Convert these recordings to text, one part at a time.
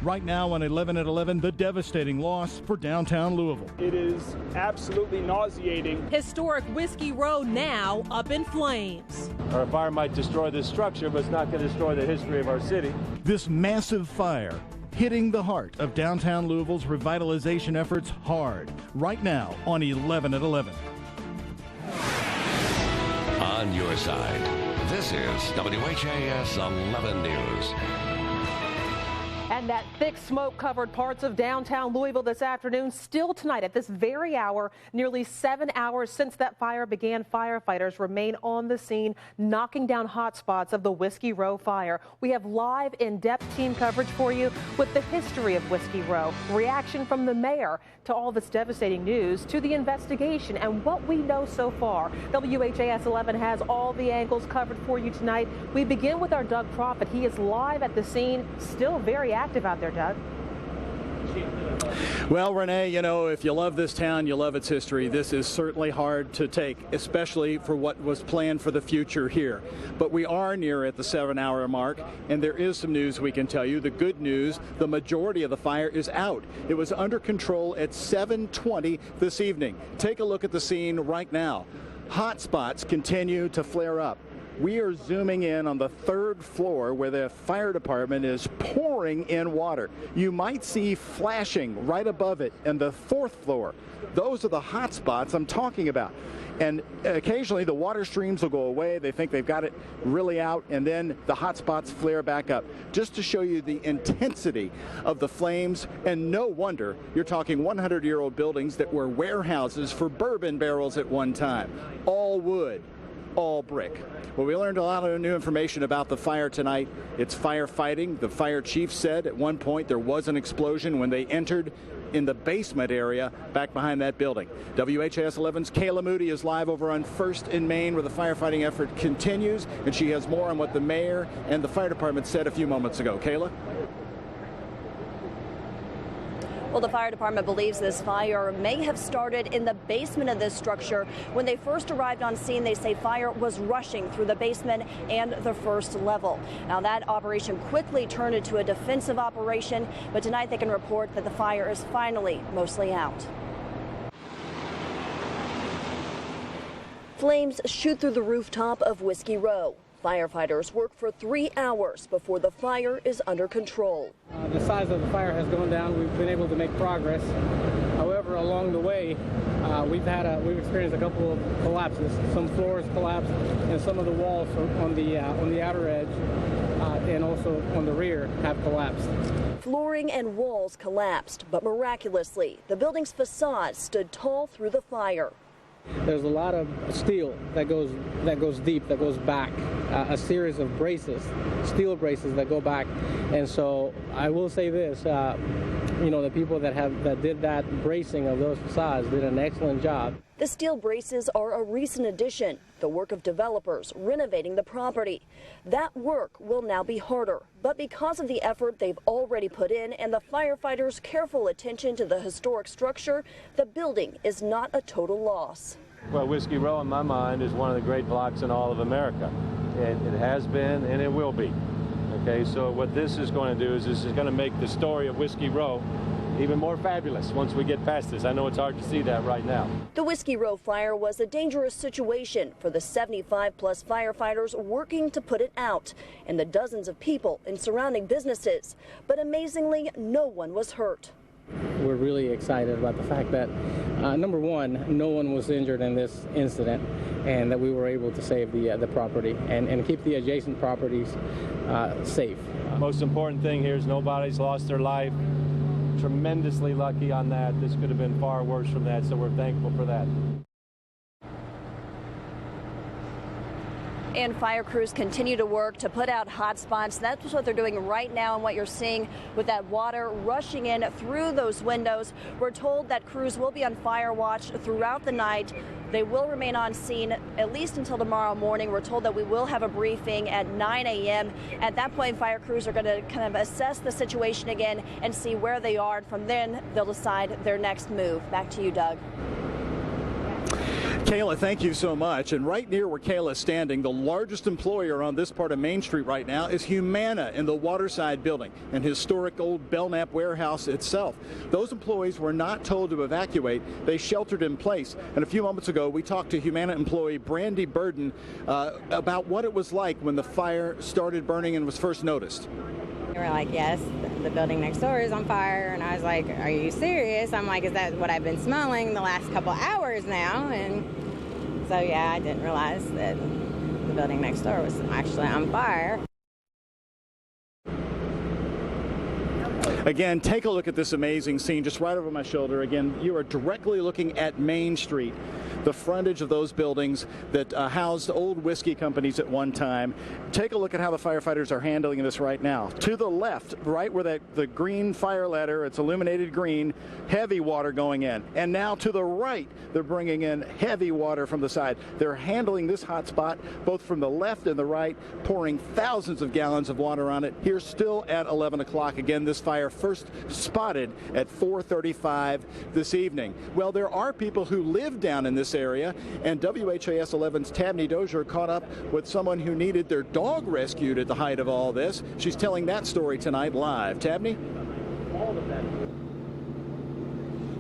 Right now on 11 at 11, the devastating loss for downtown Louisville. It is absolutely nauseating. Historic Whiskey Row now up in flames. Our fire might destroy this structure, but it's not going to destroy the history of our city. This massive fire hitting the heart of downtown Louisville's revitalization efforts hard. Right now on 11 at 11. On your side, this is WHAS 11 News. And that thick smoke covered parts of downtown Louisville this afternoon. Still tonight at this very hour, nearly 7 hours since that fire began, firefighters remain on the scene, knocking down hot spots of the Whiskey Row fire. We have live in-depth team coverage for you with the history of Whiskey Row, reaction from the mayor to all this devastating news, to the investigation and what we know so far. WHAS 11 has all the angles covered for you tonight. We begin with our Doug Prophet. He is live at the scene, still very active out there, Doug. Well, Renee, you know, if you love this town, you love its history. This is certainly hard to take, especially for what was planned for the future here. But we are near at the 7-hour mark, and there is some news we can tell you. The good news, the majority of the fire is out. It was under control at 7:20 this evening. Take a look at the scene right now. Hot spots continue to flare up. We are zooming in on the 3rd floor where the fire department is pouring in water. You might see flashing right above it in the 4th floor. Those are the hot spots I'm talking about. And occasionally the water streams will go away. They think they've got it really out, and then the hot spots flare back up. Just to show you the intensity of the flames, and no wonder you're talking 100-year-old buildings that were warehouses for bourbon barrels at one time. All wood, all brick. Well, we learned a lot of new information about the fire tonight. It's firefighting. The fire chief said at one point there was an explosion when they entered in the basement area back behind that building. WHAS 11's Kayla Moody is live over on 1st in Main where the firefighting effort continues, and she has more on what the mayor and the fire department said a few moments ago. Kayla? Well, the fire department believes this fire may have started in the basement of this structure. When they first arrived on scene, they say fire was rushing through the basement and the 1st level. Now, that operation quickly turned into a defensive operation, but tonight they can report that the fire is finally mostly out. Flames shoot through the rooftop of Whiskey Row. Firefighters work for 3 hours before the fire is under control. The size of the fire has gone down. We've been able to make progress. However, along the way, we've experienced a couple of collapses. Some floors collapsed, and some of the walls on the outer edge and also on the rear have collapsed. Flooring and walls collapsed, but miraculously, the building's facade stood tall through the fire. There's a lot of steel that goes deep, that goes back, a series of braces, steel braces that go back. And so I will say this, you know, the people that did that bracing of those facades did an excellent job. The steel braces are a recent addition, the work of developers renovating the property. That work will now be harder, but because of the effort they've already put in and the firefighters' careful attention to the historic structure, the building is not a total loss. Well, Whiskey Row, in my mind, is one of the great blocks in all of America. It has been, and it will be. Okay, so what this is going to do is this is going to make the story of Whiskey Row even more fabulous once we get past this. I know it's hard to see that right now. The Whiskey Row fire was a dangerous situation for the 75-plus firefighters working to put it out and the dozens of people in surrounding businesses. But amazingly, no one was hurt. We're really excited about the fact that, number one, no one was injured in this incident, and that we were able to save the property and keep the adjacent properties safe. Most important thing here is nobody's lost their life. Tremendously lucky on that. This could have been far worse from that, so we're thankful for that. And fire crews continue to work to put out hot spots. That's what they're doing right now, and what you're seeing with that water rushing in through those windows. We're told that crews will be on fire watch throughout the night. They will remain on scene at least until tomorrow morning. We're told that we will have a briefing at 9 a.m. At that point, fire crews are going to kind of assess the situation again and see where they are. And from then, they'll decide their next move. Back to you, Doug. Kayla, thank you so much. And right near where Kayla is standing, the largest employer on this part of Main Street right now is Humana in the Waterside building, an historic old Belknap warehouse itself. Those employees were not told to evacuate. They sheltered in place. And a few moments ago, we talked to Humana employee Brandy Burden about what it was like when the fire started burning and was first noticed. They were like, yes, the building next door is on fire. And I was like, are you serious? I'm like, is that what I've been smelling the last couple hours now? And so, yeah, I didn't realize that the building next door was actually on fire. Again, take a look at this amazing scene just right over my shoulder. Again, you are directly looking at Main Street, the frontage of those buildings that housed old whiskey companies at one time. Take a look at how the firefighters are handling this right now. To the left, right where the green fire ladder, it's illuminated green, heavy water going in. And now to the right, they're bringing in heavy water from the side. They're handling this hot spot both from the left and the right, pouring thousands of gallons of water on it. Here still at 11 o'clock. Again, this fire first spotted at 4:35 this evening. Well, there are people who live down in this area, and WHAS 11's Tabney Dozier caught up with someone who needed their dog rescued at the height of all this. She's telling that story tonight live. Tabney?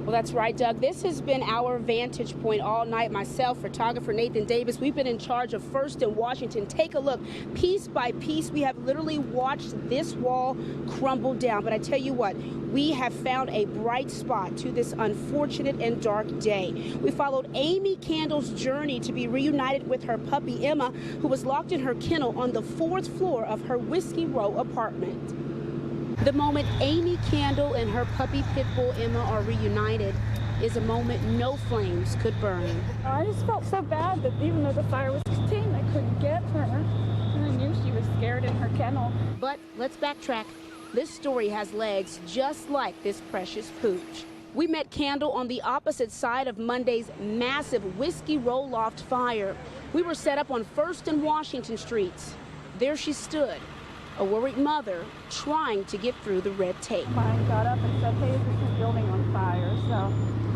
Well, that's right, Doug. This has been our vantage point all night. Myself, photographer Nathan Davis, we've been in charge of First and Washington. Take a look. Piece by piece, we have literally watched this wall crumble down. But I tell you what, we have found a bright spot to this unfortunate and dark day. We followed Amy Candle's journey to be reunited with her puppy Emma, who was locked in her kennel on the 4th floor of her Whiskey Row apartment. The moment Amy Candle and her puppy pit bull Emma are reunited is a moment no flames could burn. I just felt so bad that even though the fire was contained, I couldn't get her. And I knew she was scared in her kennel. But let's backtrack. This story has legs just like this precious pooch. We met Candle on the opposite side of Monday's massive Whiskey Row loft fire. We were set up on First and Washington Streets. There she stood, a worried mother trying to get through the red tape. I got up and said, hey, is this building on fire? So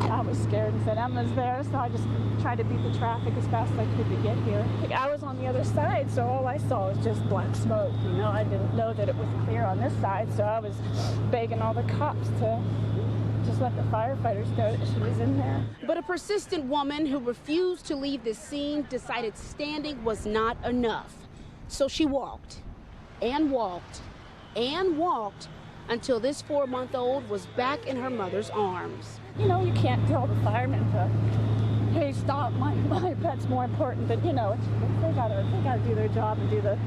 I was scared and said, Emma's there. So I just tried to beat the traffic as fast as I could to get here. I was on the other side, so all I saw was just black smoke. You know, I didn't know that it was clear on this side, so I was begging all the cops to just let the firefighters know that she was in there. But a persistent woman who refused to leave the scene decided standing was not enough. So she walked and walked and walked until this 4-month-old was back in her mother's arms. You know, you can't tell the firemen to, hey, stop, my pet's more important than, you know, they gotta do their job and do the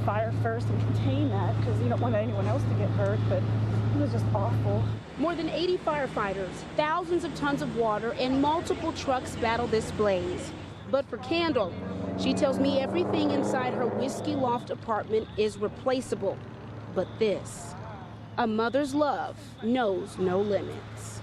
fire first and contain that, because you don't want anyone else to get hurt, but it was just awful. More than 80 firefighters, thousands of tons of water, and multiple trucks battled this blaze. But for Candle, she tells me everything inside her Whiskey Loft apartment is replaceable. But this, a mother's love knows no limits.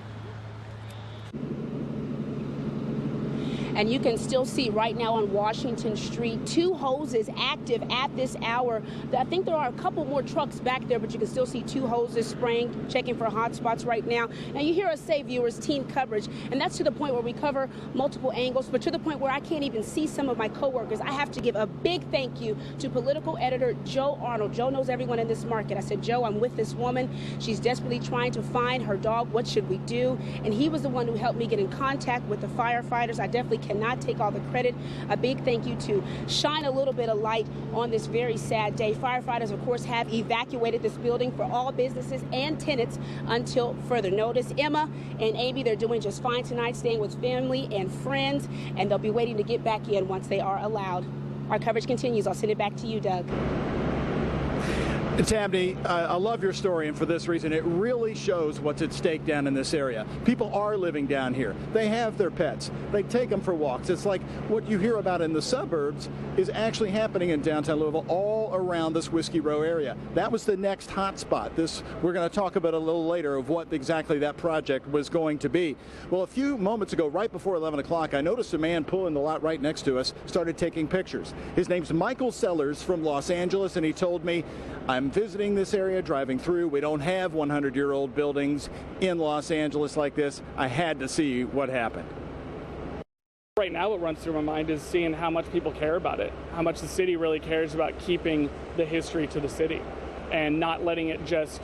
And you can still see right now on Washington Street 2 hoses active at this hour. I think there are a couple more trucks back there, but you can still see 2 hoses spraying, checking for hot spots right now. Now you hear us say, viewers, team coverage, and that's to the point where we cover multiple angles, but to the point where I can't even see some of my coworkers. I have to give a big thank you to political editor Joe Arnold. Joe knows everyone in this market. I said, Joe, I'm with this woman. She's desperately trying to find her dog. What should we do? And he was the one who helped me get in contact with the firefighters. I definitely cannot take all the credit. A big thank you to shine a little bit of light on this very sad day. Firefighters, of course, have evacuated this building for all businesses and tenants until further notice. Emma and Amy, they're doing just fine tonight, staying with family and friends, and they'll be waiting to get back in once they are allowed. Our coverage continues. I'll send it back to you, Doug. Tabney, I love your story, and for this reason, it really shows what's at stake down in this area. People are living down here. They have their pets. They take them for walks. It's like what you hear about in the suburbs is actually happening in downtown Louisville, all around this Whiskey Row area. That was the next hot spot. We're going to talk about a little later of what exactly that project was going to be. Well, a few moments ago, right before 11 o'clock, I noticed a man pulling the lot right next to us started taking pictures. His name's Michael Sellers from Los Angeles, and he told me, I'm visiting this area, driving through. We don't have 100-year-old buildings in Los Angeles like this. I had to see what happened. Right now what runs through my mind is seeing how much people care about it, how much the city really cares about keeping the history to the city and not letting it just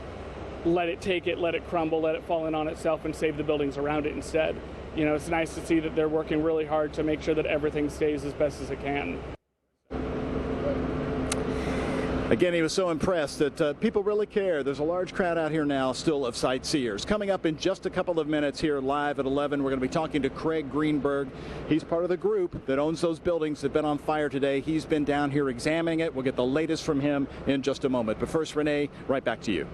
let it take it, let it crumble, let it fall in on itself and save the buildings around it instead. You know, it's nice to see that they're working really hard to make sure that everything stays as best as it can. Again, he was so impressed that people really care. There's a large crowd out here now still of sightseers. Coming up in just a couple of minutes here live at 11, we're going to be talking to Craig Greenberg. He's part of the group that owns those buildings that have been on fire today. He's been down here examining it. We'll get the latest from him in just a moment. But first, Renee, right back to you.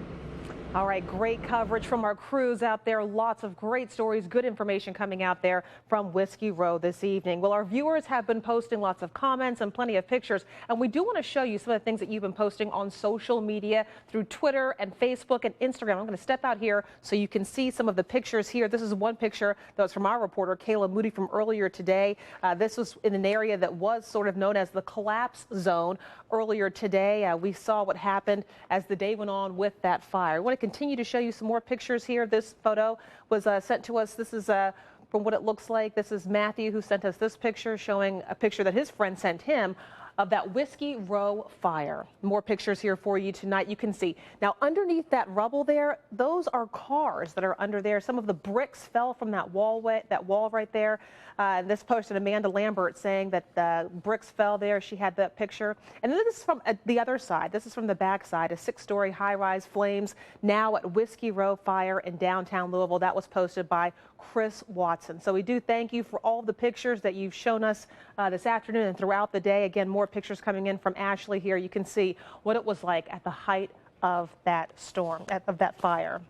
All right, great coverage from our crews out there. Lots of great stories, good information coming out there from Whiskey Row this evening. Well, our viewers have been posting lots of comments and plenty of pictures, and we do want to show you some of the things that you've been posting on social media through Twitter and Facebook and Instagram. I'm going to step out here so you can see some of the pictures here. This is one picture that was from our reporter, Kayla Moody, from earlier today. This was in an area that was sort of known as the collapse zone earlier today. We saw what happened as the day went on with that fire. I want to continue to show you some more pictures here. This photo was sent to us. This is from what it looks like. This is Matthew who sent us this picture, showing a picture that his friend sent him of that Whiskey Row fire. More pictures here for you tonight. You can see now underneath that rubble there, those are cars that are under there. Some of the bricks fell from that wall right there. This posted Amanda Lambert saying that the bricks fell there. She had that picture. And then this is from the other side. This is from the back side. A 6-story high-rise flames now at Whiskey Row fire in downtown Louisville. That was posted by Chris Watson. So we do thank you for all the pictures that you've shown us this afternoon and throughout the day. Again, more pictures coming in from Ashley here. You can see what it was like at the height of that storm, of that fire.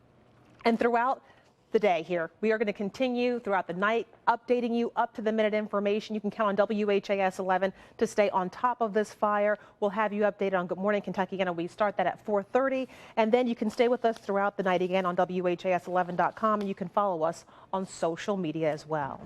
And throughout the day here, we are going to continue throughout the night updating you up to the minute information. You can count on WHAS 11 to stay on top of this fire. We'll have you updated on Good Morning Kentucky again, and we start that at 4:30. And then you can stay with us throughout the night again on WHAS11.com, and you can follow us on social media as well.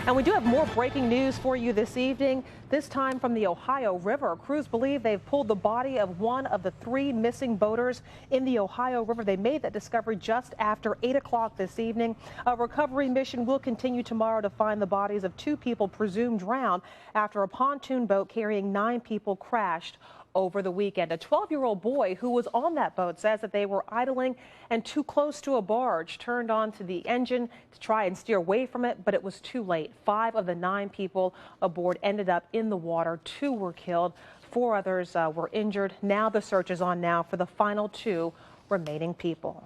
And we do have more breaking news for you this evening, this time from the Ohio River. Crews believe they've pulled the body of one of the 3 missing boaters in the Ohio River. They made that discovery just after 8 o'clock this evening. A recovery mission will continue tomorrow to find the bodies of 2 people presumed drowned after a pontoon boat carrying 9 people crashed over the weekend. A 12-year-old boy who was on that boat says that they were idling and too close to a barge, turned onto the engine to try and steer away from it, but it was too late. 5 of the 9 people aboard ended up in the water. 2 were killed. 4 others were injured. Now the search is on now for the final 2 remaining people.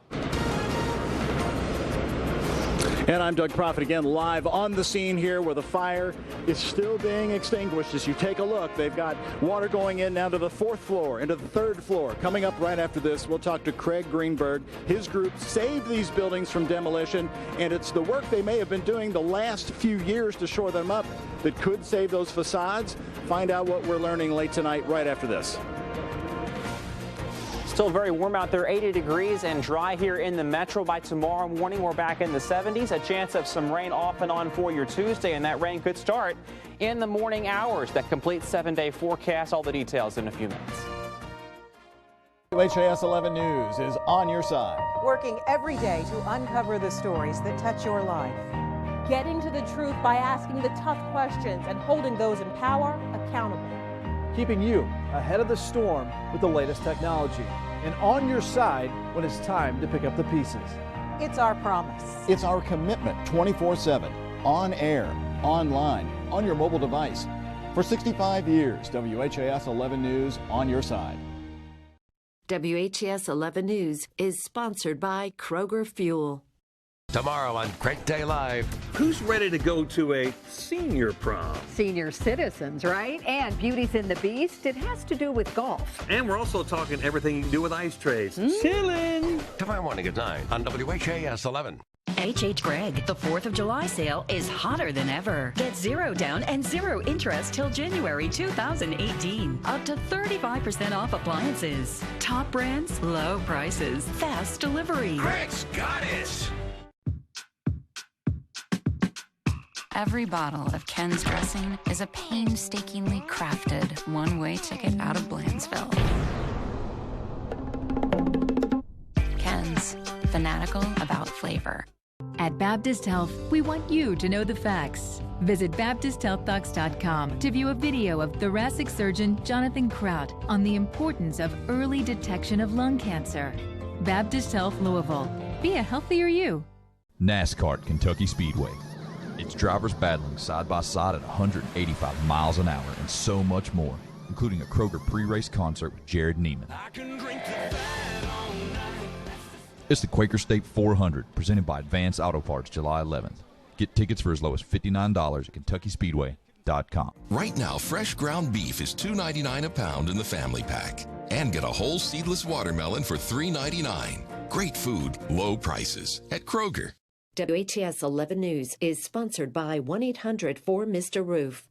And I'm Doug Profit again, live on the scene here where the fire is still being extinguished. As you take a look, they've got water going in now to the 4th floor, into the 3rd floor. Coming up right after this, we'll talk to Craig Greenberg. His group saved these buildings from demolition, and it's the work they may have been doing the last few years to shore them up that could save those facades. Find out what we're learning late tonight right after this. Still very warm out there, 80 degrees and dry here in the metro. By tomorrow morning, we're back in the 70s. A chance of some rain off and on for your Tuesday, and that rain could start in the morning hours. That complete 7-day forecast. All the details in a few minutes. WHAS 11 News is on your side. Working every day to uncover the stories that touch your life. Getting to the truth by asking the tough questions and holding those in power accountable. Keeping you ahead of the storm with the latest technology and on your side when it's time to pick up the pieces. It's our promise. It's our commitment 24/7, on air, online, on your mobile device. For 65 years, WHAS 11 News on your side. WHAS 11 News is sponsored by Kroger Fuel. Tomorrow on Great Day Live. Who's ready to go to a senior prom? Senior citizens, right? And Beauty's in the Beast, it has to do with golf. And we're also talking everything you can do with ice trays. Chillin'! Tomorrow morning at 9 on WHAS 11. H.H. Gregg, the 4th of July sale is hotter than ever. Get 0 down and 0 interest till January 2018. Up to 35% off appliances. Top brands, low prices, fast delivery. Gregg's got it! Every bottle of Ken's dressing is a painstakingly crafted one-way ticket out of Blandsville. Ken's, fanatical about flavor. At Baptist Health, we want you to know the facts. Visit BaptistHealthDocs.com to view a video of thoracic surgeon Jonathan Kraut on the importance of early detection of lung cancer. Baptist Health Louisville. Be a healthier you. NASCAR at Kentucky Speedway. It's drivers battling side by side at 185 miles an hour and so much more, including a Kroger pre-race concert with Jared Neiman. It's the Quaker State 400, presented by Advance Auto Parts, July 11th. Get tickets for as low as $59 at KentuckySpeedway.com. Right now, fresh ground beef is $2.99 a pound in the family pack. And get a whole seedless watermelon for $3.99. Great food, low prices at Kroger. WHAS 11 News is sponsored by 1-800-4MR-ROOF.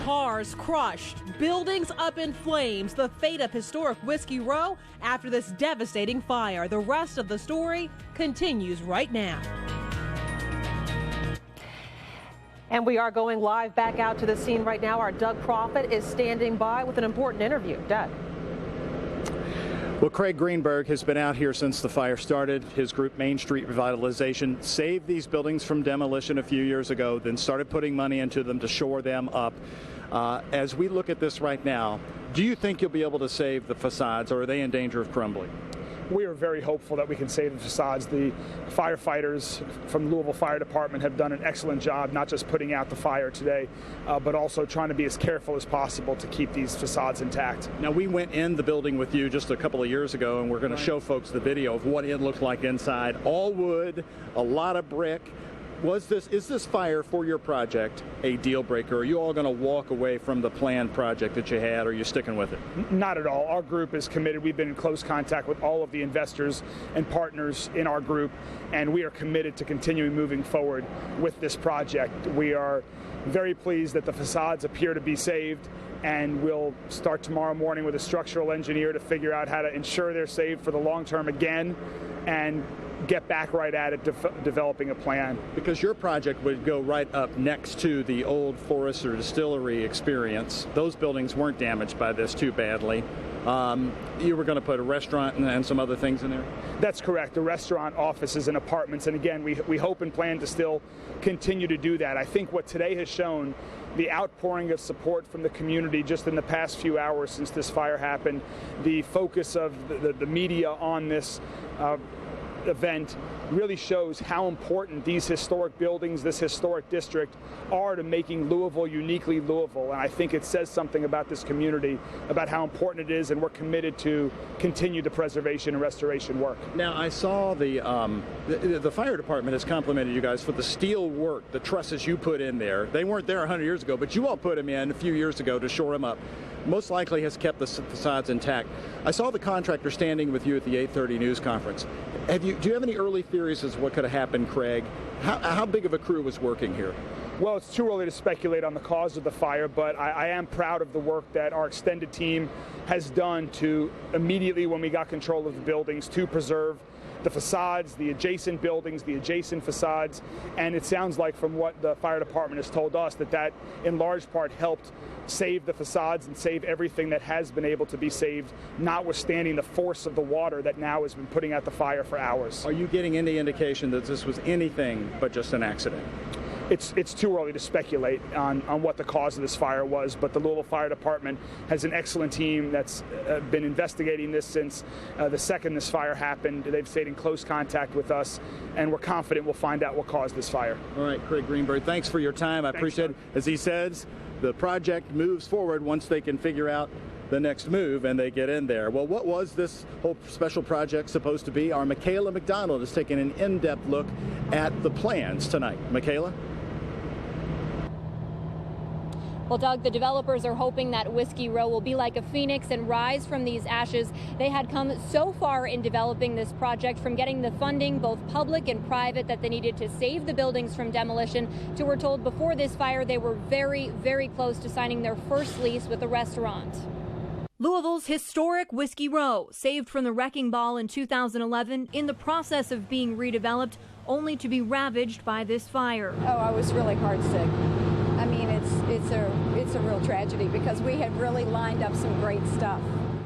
Cars crushed, buildings up in flames, the fate of historic Whiskey Row after this devastating fire. The rest of the story continues right now. And we are going live back out to the scene right now. Our Doug Proffitt is standing by with an important interview. Doug. Well, Craig Greenberg has been out here since the fire started. His group, Main Street Revitalization, saved these buildings from demolition a few years ago, then started putting money into them to shore them up. As we look at this right now, do you think you'll be able to save the facades, or are they in danger of crumbling? We are very hopeful that we can save the facades. The firefighters from the Louisville Fire Department have done an excellent job, not just putting out the fire today, but also trying to be as careful as possible to keep these facades intact. Now, we went in the building with you just a couple of years ago, and we're going to show folks the video of what it looked like inside. All wood, a lot of brick. Is this fire for your project a deal breaker? Are you all going to walk away from the planned project that you had, or are you sticking with it? Not at all. Our group is committed. We've been in close contact with all of the investors and partners in our group, and we are committed to continuing moving forward with this project. We are very pleased that the facades appear to be saved, and we'll start tomorrow morning with a structural engineer to figure out how to ensure they're saved for the long term again, and get back right at it, developing a plan. Because your project would go right up next to the old Forester Distillery experience. Those buildings weren't damaged by this too badly. You were going to put a restaurant and some other things in there? That's correct. The restaurant, offices, and apartments. And again, we hope and plan to still continue to do that. I think what today has shown, the outpouring of support from the community just in the past few hours since this fire happened, the focus of the media on this event really shows how important these historic buildings, this historic district, are to making Louisville uniquely Louisville. And I think it says something about this community, about how important it is, and we're committed to continue the preservation and restoration work. Now, I saw the fire department has complimented you guys for the steel work, the trusses you put in there. They weren't there 100 years ago, but you all put them in a few years ago to shore them up. Most likely has kept the facades intact. I saw the contractor standing with you at the 8:30 news conference. Do you have any early theories as to what could have happened, Craig? How big of a crew was working here? Well, it's too early to speculate on the cause of the fire, but I am proud of the work that our extended team has done to immediately, when we got control of the buildings, to preserve the facades, the adjacent buildings, the adjacent facades, and it sounds like from what the fire department has told us that in large part helped save the facades and save everything that has been able to be saved, notwithstanding the force of the water that now has been putting out the fire for hours. Are you getting any indication that this was anything but just an accident? It's too early to speculate on what the cause of this fire was, but the Louisville Fire Department has an excellent team that's been investigating this since the second this fire happened. They've stayed in close contact with us, and we're confident we'll find out what caused this fire. All right, Craig Greenberg, thanks for your time. I appreciate it. As he says, the project moves forward once they can figure out the next move and they get in there. Well, what was this whole special project supposed to be? Our Michaela McDonald is taking an in-depth look at the plans tonight. Michaela? Well, Doug, the developers are hoping that Whiskey Row will be like a phoenix and rise from these ashes. They had come so far in developing this project, from getting the funding, both public and private, that they needed to save the buildings from demolition, to, we're told, before this fire, they were very, very close to signing their first lease with a restaurant. Louisville's historic Whiskey Row, saved from the wrecking ball in 2011, in the process of being redeveloped, only to be ravaged by this fire. Oh, I was really heartsick. I mean, it's a real tragedy because we had really lined up some great stuff.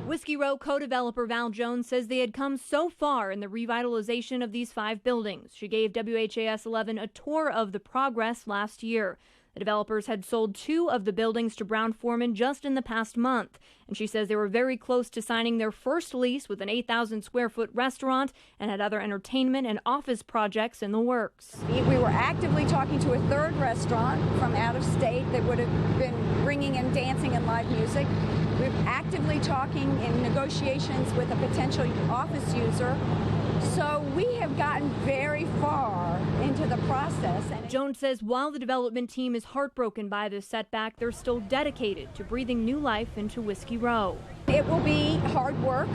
Whiskey Row co-developer Val Jones says they had come so far in the revitalization of these 5 buildings. She gave WHAS 11 a tour of the progress last year. The developers had sold 2 of the buildings to Brown-Forman just in the past month, and she says they were very close to signing their first lease with an 8,000 square foot restaurant and had other entertainment and office projects in the works. We were actively talking to a 3rd restaurant from out of state that would have been bringing in dancing and live music. We're actively talking in negotiations with a potential office user. So we have gotten very far into the process. Jones says while the development team is heartbroken by this setback, they're still dedicated to breathing new life into Whiskey Row. It will be hard work.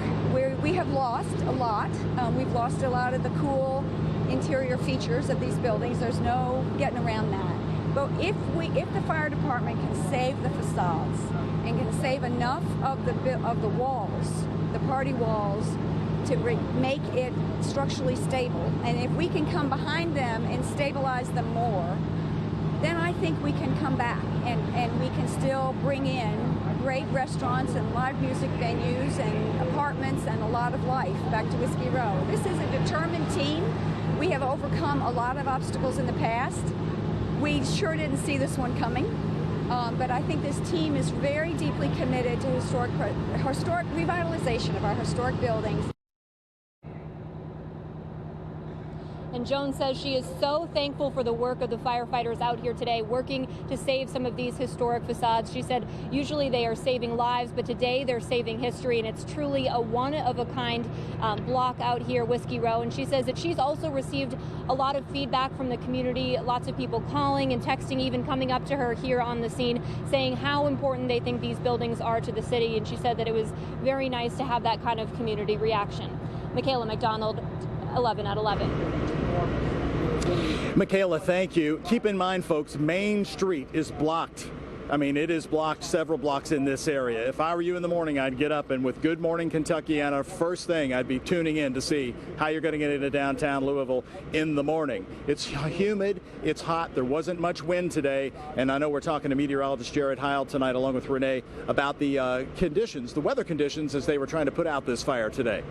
We have lost a lot. We've lost a lot of the cool interior features of these buildings. There's no getting around that. But if the fire department can save the facades and can save enough of the walls, the party walls, to make it structurally stable, and if we can come behind them and stabilize them more, then I think we can come back and we can still bring in great restaurants and live music venues and apartments and a lot of life back to Whiskey Row. This is a determined team. We have overcome a lot of obstacles in the past. We sure didn't see this one coming. But I think this team is very deeply committed to historic revitalization of our historic buildings. And Jones says she is so thankful for the work of the firefighters out here today working to save some of these historic facades. She said usually they are saving lives, but today they're saving history, and it's truly a one-of-a-kind block out here, Whiskey Row. And she says that she's also received a lot of feedback from the community, lots of people calling and texting, even coming up to her here on the scene, saying how important they think these buildings are to the city. And she said that it was very nice to have that kind of community reaction. Michaela McDonald, 11 at 11. Michaela, thank you. Keep in mind, folks, Main Street is blocked. I mean, it is blocked several blocks in this area. If I were you in the morning, I'd get up and with Good Morning Kentuckiana, first thing I'd be tuning in to see how you're going to get into downtown Louisville in the morning. It's humid, it's hot, there wasn't much wind today, and I know we're talking to meteorologist Jared Heil tonight along with Renee about the conditions, the weather conditions as they were trying to put out this fire today.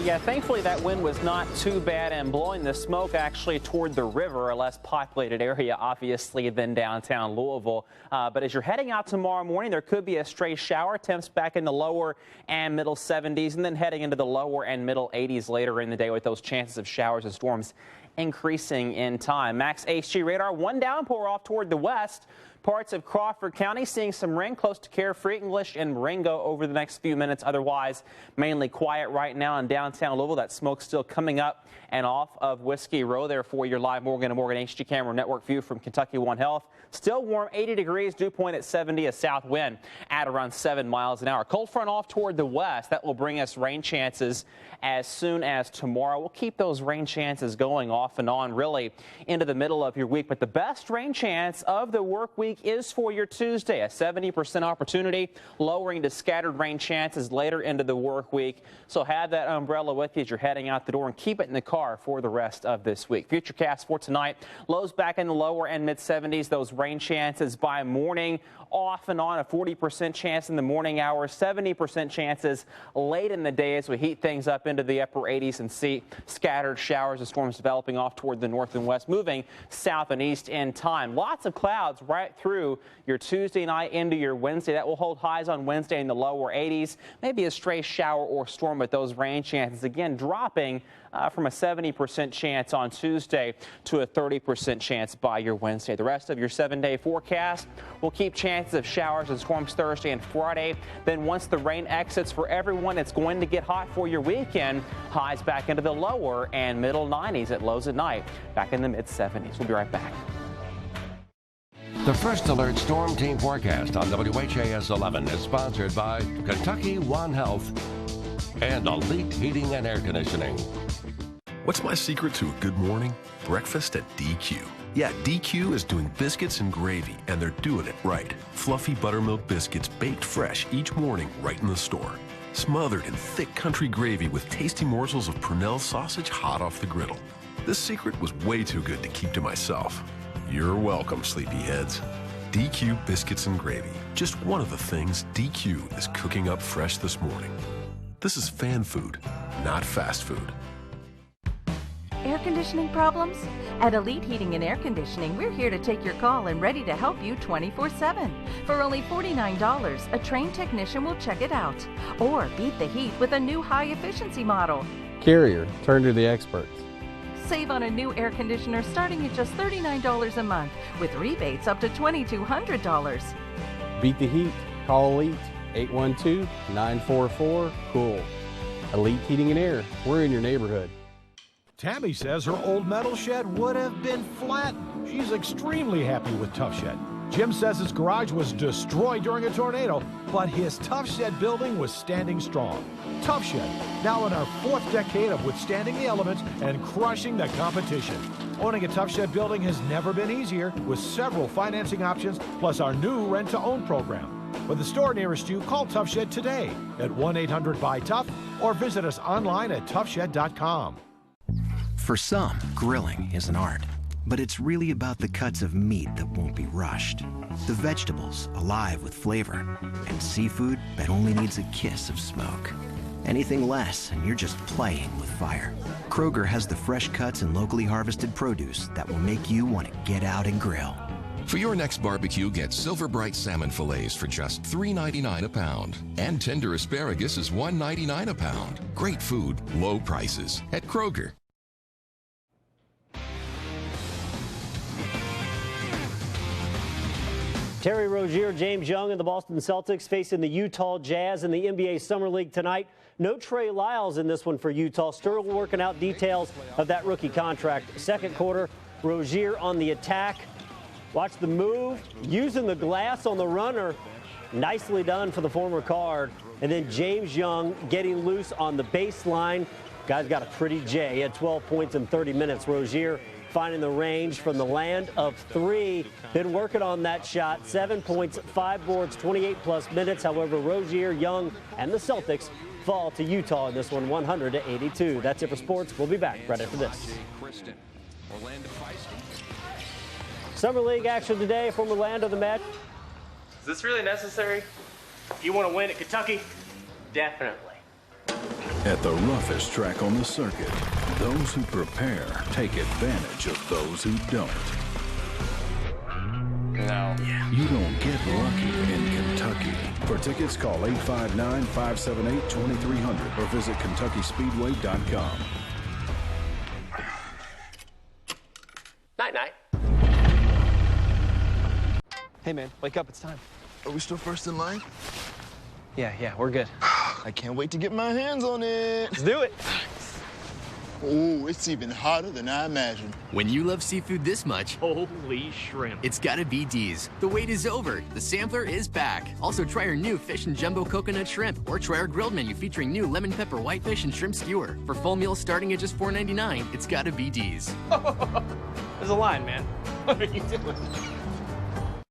Yeah, thankfully that wind was not too bad and blowing the smoke actually toward the river, a less populated area, obviously, than downtown Louisville. But as you're heading out tomorrow morning, there could be a stray shower. Temps back in the lower and middle 70s, and then heading into the lower and middle 80s later in the day with those chances of showers and storms increasing in time. Max HG radar, one downpour off toward the west. Parts of Crawford County seeing some rain close to Carefree, English, and Marengo over the next few minutes. Otherwise, mainly quiet right now in downtown Louisville. That smoke still coming up and off of Whiskey Row there for your live Morgan & Morgan HG camera network view from Kentucky One Health. Still warm, 80 degrees, dew point at 70, a south wind at around 7 miles an hour. Cold front off toward the west. That will bring us rain chances as soon as tomorrow. We'll keep those rain chances going off and on really into the middle of your week. But the best rain chance of the work week is for your Tuesday, a 70% opportunity, lowering to scattered rain chances later into the work week. So have that umbrella with you as you're heading out the door and keep it in the car for the rest of this week. Futurecast for tonight, lows back in the lower and mid 70s. Those rain chances by morning off and on, a 40% chance in the morning hours, 70% chances late in the day as we heat things up into the upper 80s and see scattered showers and storms developing off toward the north and west, moving south and east in time. Lots of clouds right through your Tuesday night into your Wednesday. That will hold highs on Wednesday in the lower 80s, maybe a stray shower or storm with those rain chances again dropping from a 70% chance on Tuesday to a 30% chance by your Wednesday. The rest of your 7-day forecast will keep chances of showers and storms Thursday and Friday. Then once the rain exits for everyone, it's going to get hot for your weekend. Highs back into the lower and middle 90s at lows at night, back in the mid 70s. We'll be right back. The First Alert Storm Team Forecast on WHAS 11 is sponsored by Kentucky One Health and Elite Heating and Air Conditioning. What's my secret to a good morning? Breakfast at DQ. Yeah, DQ is doing biscuits and gravy, and they're doing it right. Fluffy buttermilk biscuits baked fresh each morning right in the store. Smothered in thick country gravy with tasty morsels of Purnell sausage hot off the griddle. This secret was way too good to keep to myself. You're welcome, sleepyheads. DQ biscuits and gravy. Just one of the things DQ is cooking up fresh this morning. This is fan food, not fast food. Air conditioning problems? At Elite Heating and Air Conditioning, we're here to take your call and ready to help you 24/7. For only $49, a trained technician will check it out. Or beat the heat with a new high-efficiency model. Carrier, turn to the experts. Save on a new air conditioner starting at just $39 a month with rebates up to $2,200. Beat the heat. Call Elite, 812-944-COOL. Elite Heating and Air, we're in your neighborhood. Tammy says her old metal shed would have been flattened. She's extremely happy with Tough Shed. Jim says his garage was destroyed during a tornado, but his Tough Shed building was standing strong. Tough Shed, now in our 4th decade of withstanding the elements and crushing the competition. Owning a Tough Shed building has never been easier, with several financing options, plus our new rent-to-own program. With a store nearest you, call Tough Shed today at 1-800-BUY-TOUGH or visit us online at toughshed.com. For some, grilling is an art, but it's really about the cuts of meat that won't be rushed, the vegetables alive with flavor, and seafood that only needs a kiss of smoke. Anything less and you're just playing with fire. Kroger has the fresh cuts and locally harvested produce that will make you want to get out and grill. For your next barbecue, get Silver Bright salmon fillets for just $3.99 a pound. And tender asparagus is $1.99 a pound. Great food, low prices at Kroger. Terry Rozier, James Young, and the Boston Celtics facing the Utah Jazz in the NBA Summer League tonight. No Trey Lyles in this one for Utah. Still working out details of that rookie contract. Second quarter, Rozier on the attack. Watch the move, using the glass on the runner. Nicely done for the former Card. And then James Young getting loose on the baseline. Guy's got a pretty J. He had 12 points in 30 minutes. Rozier finding the range from the land of 3. Been working on that shot. 7 points, 5 boards, 28-plus minutes. However, Rozier, Young, and the Celtics fall to Utah in this one, 100-82. That's it for sports. We'll be back right after this. Summer League action today from Orlando, the Met. Is this really necessary? You want to win at Kentucky? Definitely. At the roughest track on the circuit, those who prepare take advantage of those who don't. No. You don't get lucky in Kentucky. For tickets, call 859-578-2300 or visit KentuckySpeedway.com. Night-night. Hey, man, wake up. It's time. Are we still first in line? Yeah, we're good. I can't wait to get my hands on it. Let's do it. Oh, it's even hotter than I imagined. When you love seafood this much, Holy shrimp. it's gotta be D's. The wait is over. The sampler is back. Also try our new fish and jumbo coconut shrimp, or try our grilled menu featuring new lemon pepper whitefish and shrimp skewer. For full meals starting at just $4.99, it's gotta be D's. There's a line, man. What are you doing?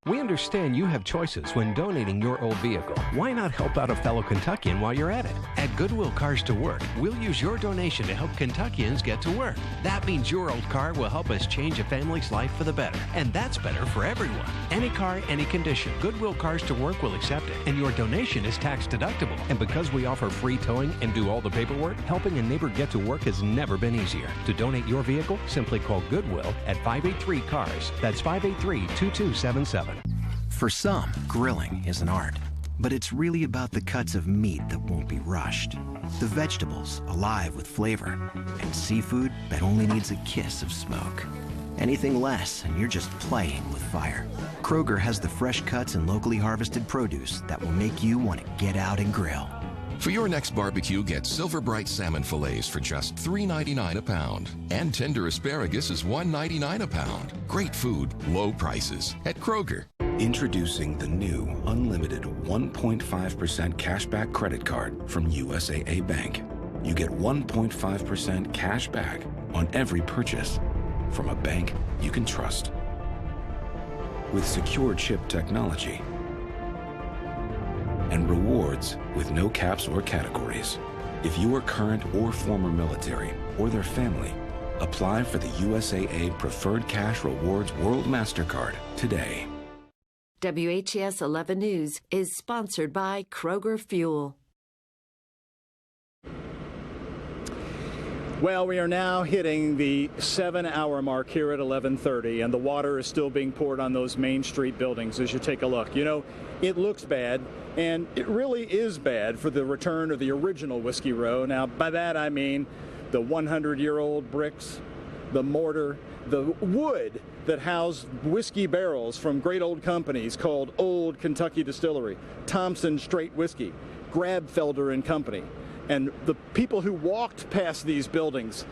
We understand you have choices when donating your old vehicle. Why not help out a fellow Kentuckian while you're at it? At Goodwill Cars to Work, we'll use your donation to help Kentuckians get to work. That means your old car will help us change a family's life for the better. And that's better for everyone. Any car, any condition, Goodwill Cars to Work will accept it. And your donation is tax deductible. And because we offer free towing and do all the paperwork, helping a neighbor get to work has never been easier. To donate your vehicle, simply call Goodwill at 583-CARS. That's 583-2277. For some, grilling is an art, but it's really about the cuts of meat that won't be rushed, the vegetables alive with flavor, and seafood that only needs a kiss of smoke. Anything less and you're just playing with fire. Kroger has the fresh cuts and locally harvested produce that will make you want to get out and grill. For your next barbecue, get Silver Bright salmon fillets for just $3.99 a pound. And tender asparagus is $1.99 a pound. Great food, low prices at Kroger. Introducing the new unlimited 1.5% cashback credit card from USAA Bank. You get 1.5% cash back on every purchase from a bank you can trust. With secure chip technology and rewards with no caps or categories. If you are current or former military or their family, apply for the USAA Preferred Cash Rewards World MasterCard today. WHAS 11 News is sponsored by Kroger Fuel. Well, we are now hitting the 7-hour mark here at 11:30, and the water is still being poured on those Main Street buildings as you take a look. You know, it looks bad, and it really is bad for the return of the original Whiskey Row. Now, by that I mean the 100-year-old bricks, the mortar, the wood that housed whiskey barrels from great old companies called Old Kentucky Distillery, Thompson Straight Whiskey, Grabfelder and Company. And the people who walked past these buildings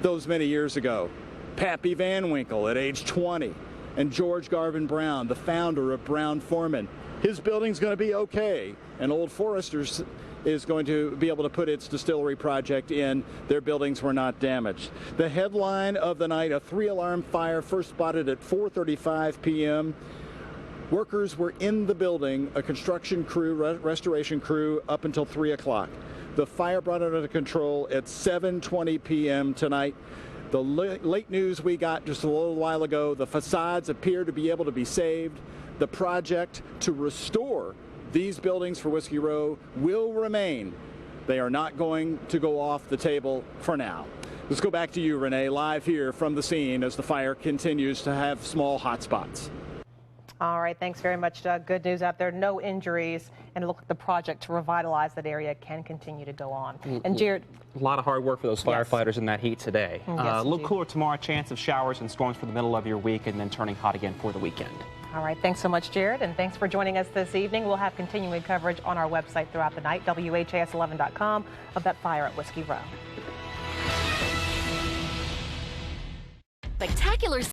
those many years ago, Pappy Van Winkle at age 20, and George Garvin Brown, the founder of Brown Forman. His building's going to be okay, and Old Foresters is going to be able to put its distillery project in. Their buildings were not damaged. The headline of the night, a 3-alarm fire first spotted at 4:35 p.m. Workers were in the building, a construction crew, restoration crew, up until 3 o'clock. The fire brought it under control at 7:20 p.m. tonight. The late news we got just a little while ago, the facades appear to be able to be saved. The project to restore these buildings for Whiskey Row will remain. They are not going to go off the table for now. Let's go back to you, Renee, live here from the scene as the fire continues to have small hot spots. All right, thanks very much, Doug. Good news out there, no injuries, and it looks like the project to revitalize that area can continue to go on. And Jared, a lot of hard work for those firefighters in that heat today. Yes, a little cooler tomorrow, chance of showers and storms for the middle of your week, and then turning hot again for the weekend. All right, thanks so much, Jared, and thanks for joining us this evening. We'll have continuing coverage on our website throughout the night, WHAS11.com, of that fire at Whiskey Row. Spectacular